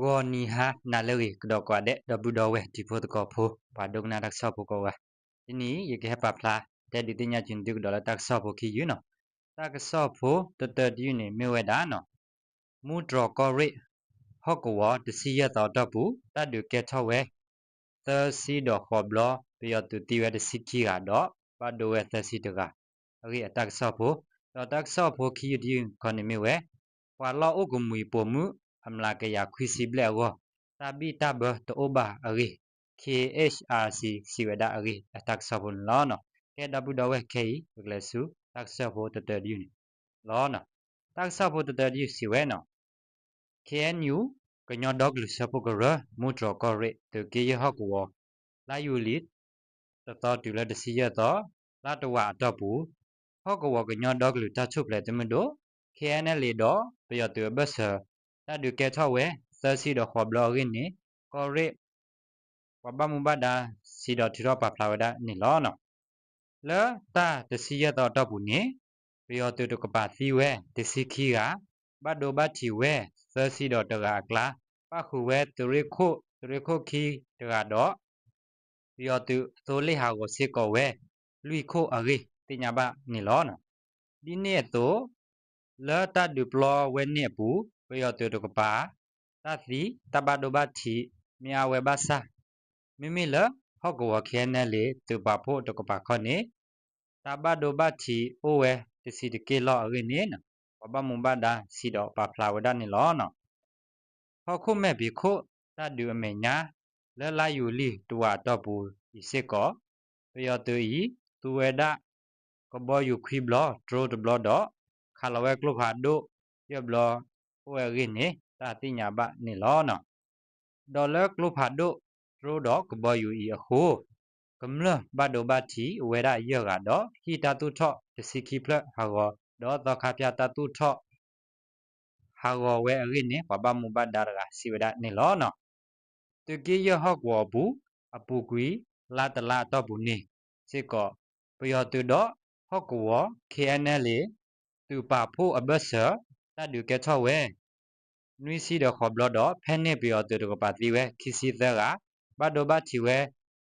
Goni ha nalewi kedok wade dabu dawe di foto kopo padong na tak sopo kowa. Ini ye ke papla te di tinya jindu dola tak sopo ki you know. Tak sopo tete di ni meweda no. Mu dro ko re hokwa de siya ta dabu ta du ke tawe. Te si do khoblo pe tu ti we de siki ga do pa do we te si de ga. Ri tak sopo tak sopo ki di ko ni mewe. Wa lo o gumui pomu amla ke ya kwisi ble go. Tabi tabe to oba ari KHRC siweda ari atak sabun lono ke dabu dawe kei glesu tak sabo tetedi ni lono tak sabo tetedi siweno KNU kenyo dog lu sapo gore mutro kore to ke ye hokwo la yulit to tu le de siya to la to wa tabu hokwo kenyo dog lu ta chup le temdo KNL do pe yo to besa ta du ke tawe sa si do khoblo ri ni kore waba mubada si do tiro pa flawada ni lono le ta de si ya do to bu ni rio tu to pa si we de si ki ga ba do ba ti we sa si do to ga kla pa khu we tu ri kho ki to ga do rio tu to le ha go si ko we lui kho a ri ti nya ba ni lono di ne to le ta du plo we ne pu rio tu to pa ta si ta ba do ba ti mia we ba saမိမိလဟော့ကောခဲနဲလေသူပါဖို့တကပါခေါနေတဘဒိုဘတ်ချီအိုဝဲတစီတကေလောရင်းနေနဘမုံဘဒါစီတော့ပါဖလာဝဒနေလောနော်ဟော့ခုမဲ့ဘီခုတဒူအမေညာလဲလာယူလီတူဝါတော့ဘူးဒီစစ်ကောပယောတူဤသူဝဲဒကဘောယူခွီဘလောဒရိုဒဘလောတော့ခါလဝဲကလုခါဒိုရဘလောဝဲရင်းနေတာတိညာဘနေလောနော်ဒေါ်လာကလုခါဒိုရိုတော့ကဘောယူဤအခုကမ္လဘတ်ဒိုဘတ်တီဝဲရရကတော့ဟီတာတုထော့တစီခိဖလဟာရောတော့တခါပြတာတုထော့ဟာရောဝဲရင်းနေပပမူဘတ်ဒါရကစီဝဒနေလောနော်တကီရဟော့ကောဘူးအပူကွီလာတလာတော့ဘူးနေစစ်ကောပယောတူတော့ဟော့ကော KNL သူပါဖို့အဘဆာတဒူကဲထော့ဝဲနွီစီတော့ခေါ်ဘလတော့ဖဲနေပယောတူတော့ပါတီဝဲခီစီသကဘတ်ဒိုဘတ်တီဝဲ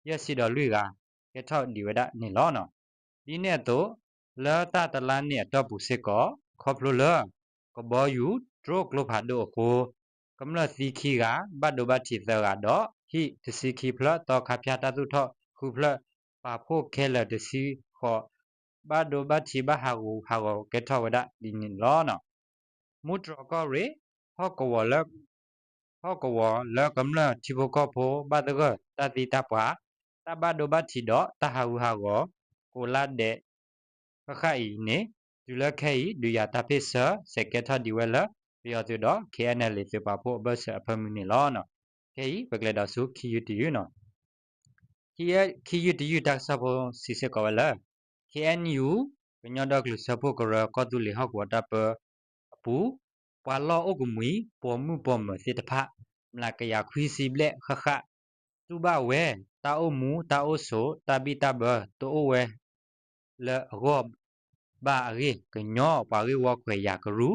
ရက်စီတော့လွေကကဲထော့ဒီဝဒနေလောနော်ဒီနဲ့တော့လာတတလန်းနဲ့တော့ဘူးစစ်ကောခေါပလိုလကဘောယူဒရိုကလိုဖာဒိုကိုကမ္လစီခီကဘတ်ဒိုဘတ်တီသကတော့ဟိတစီခီဖလတော့ခါပြတာသူထော့ခုဖလပါဖို့ခဲလတစီခေါ်ဘတ်ဒိုဘတ်တီဘဟာကိုကဲထော့ဝဒဒီနေလောနော်မူတရကောရေဟော့ကောလဟော့ကောလကမ္လချီဘကောဖိုဘတ်ဒကတတိတပွားတဘဒိုဘတ်တီတော့တဟာဝဟာကိုကိုလာတဲ့ခခိုင်နေဒူလခဲဤဒူယာတပိစစကက်ထဒီဝဲလာပြောတူတော့ KNL စပါဖို့ဘတ်စအဖမနီလောနော်ခဲဤဘကလက်တော့စုခီယူတီယူနော်ခီယူတီယူတက်ဆဖို့စီစကောလာ KNU ပညတော့ကလစဖို့ကရကောတူလီဟောက်ဝတာပအပူပွာလောအုတ်ကမီပေါ်မှုပေါ်မစစ်တဖမလာကရခွီစီဘလက်ခခတူဘဝဲတာအုံမူတာအုဆိုတာဘီတာဘတိုဝဲle rob ba ri kenyo pa ri wo kwe ya kru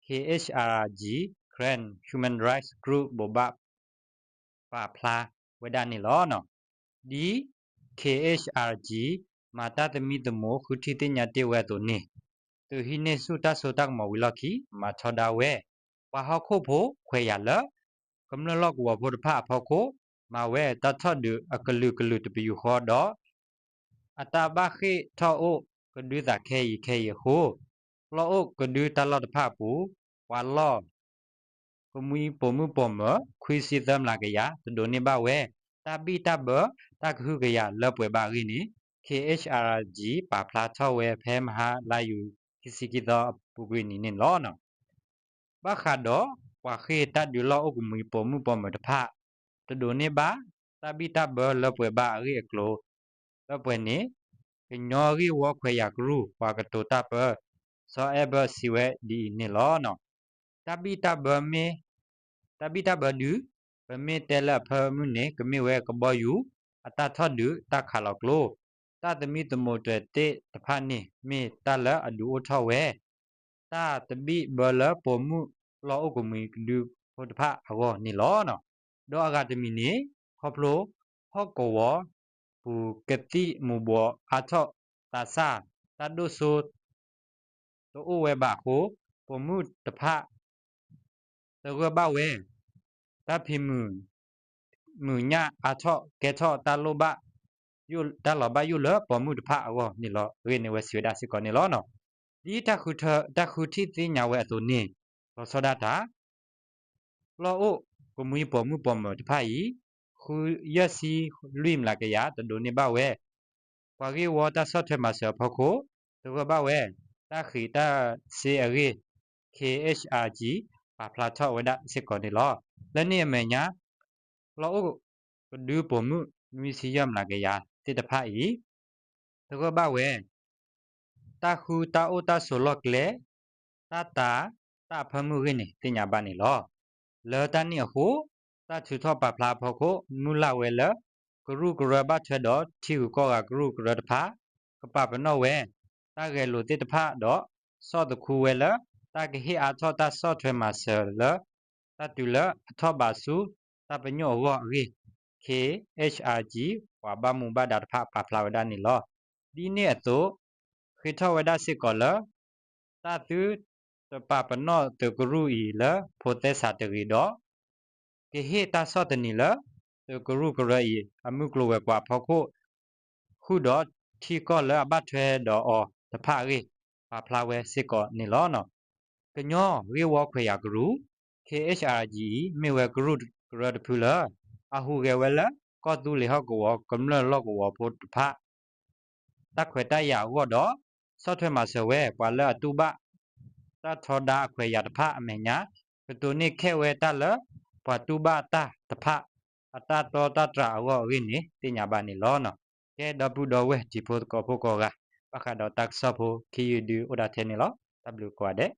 KHRG Grand Human Rights Group boba pa phla weda ni lo no di KHRG mata temi temo khuthi tinya te we to ni to hi ne su ta so tak mo wi lo ki ma thoda we pa ha kho pho khwe ya la kam lo lo ko pho pha pho ko ma we ta thot du akalu to bi ho do အတာဘခိထောအိုကဒူတာခဲယခဲယဟိုလောအိုကဒူတလောတဖပူဝါလောကမီပမှုပမခွီစီသမလာကရတဒိုနေဘဝဲတဘီတဘတကခုကရလပွေပါရီနီ KHRG ပါဖလာထောဝဲဖဲမဟာလာယူခစီကီသောပူကွေနီနေလောနော်ဘခါတော့ဝါခေတဒူလောအိုကမီပမှုပမတဖတဒိုနေဘတဘီတဘလပွေပါရီကလိုလပွေနေညောရီဝခွေရကရူဝါကတိုတပစောအဘစီဝဲဒီနေလောနော်တဘီတဘဒူဘမေတဲလဖမှုနေကမေဝဲကဘောယူအတထော့ဒူတခါလောကလိုတသမီတမိုတဲတေတဖာနေမေတလအဒူထော့ဝဲတတဘီဘလပမှုလောအုကမီဒူ ဟိုတဖာအောနီလောနော်ဒေါ်အကတမီနေဟောပလိုဟောကောဝဘူကတိမူဘောအထောတာစာတဒုဆိုတိုအိုဝဲဘာကိုပမှုတဖာတရဘဝဲတဖိမူညာအထောကဲထောတလောဘယူတလောဘယူလပမှုတဖာအောနီလောရေနေဝဲဆွေဒါစီကောနီလောနော်ဒီတခုတိတိညာဝဲအတူနေလောစောဒတာလောအိုကမွေပမှုပမတဖာဤခုယစီလွိမလာကရတဒိုနေဘဝဲပွားကေဝတာဆော့ထွဲမှာဆောဖခိုတရဘဝဲတခိတစေအရေ KHRG ပါဖလာထောဝဒစစ်ကောနီလောလက်နေမညာလောအိုကဒူပမှုမီစီယမ်လာကရတိတဖာဤတရဘဝဲတခုတာအိုတာဆိုလော့ကလေတာဖမှုရင်းနေတင်ညာပါနေလောလောတန်နီဟုတာချူထောပါဖလာဖို့ကိုမူလာဝဲလဂရုဂရဘတ်ချတော့ထီကိုကဂရုဂရတဖာကပပနောဝဲတာကဲလိုတိတဖာတော့စောတခုဝဲလတာကဟေအထောတာစောထွဲမှာဆလတာတူလအထောပါစုတာပညောဝရီ KHRG ဝါဘမူဘဒါတဖာပါဖလာဝဒနီလောဒီနေ့အတော့ခေထဝဒစစ်ကောလတာသူတပပနောတဂရုဤလဖိုတဲစာတရီတော့ကေဟေတာဆောတနီလတဂရုဂရဤအမှုကလဝဲကွာဖောက်ခုခုတော့ထီကောလအဘထွဲတော့အောတဖာရီပါဖလာဝဲစစ်ကောနီလောနော်ကညောရေဝခွေရဂရု KHRG မေဝဲဂရုဂရတဖူလာအဟုကေဝဲလာကောတူလေဟောက်ကောကမ္လလော့ကောဖို့တဖာတခွေတရဝတော့ဆော့ထွဲမှာဆဝဲပွာလာတူဘတထောဒါခွေရတဖာအမေညာကတူနိခဲဝဲတလပတူဘတာတဖာအတတော်တတရာဝရင်းနေတင်ညာပါနေလောနော်ကဲဒပူတော်ဝဲဒီဖို့ကောဖို့ကောကပခါတော့တက်ဆော့ဖို့ခီယူဒူဥဒါထဲနေလော W ကွာတဲ့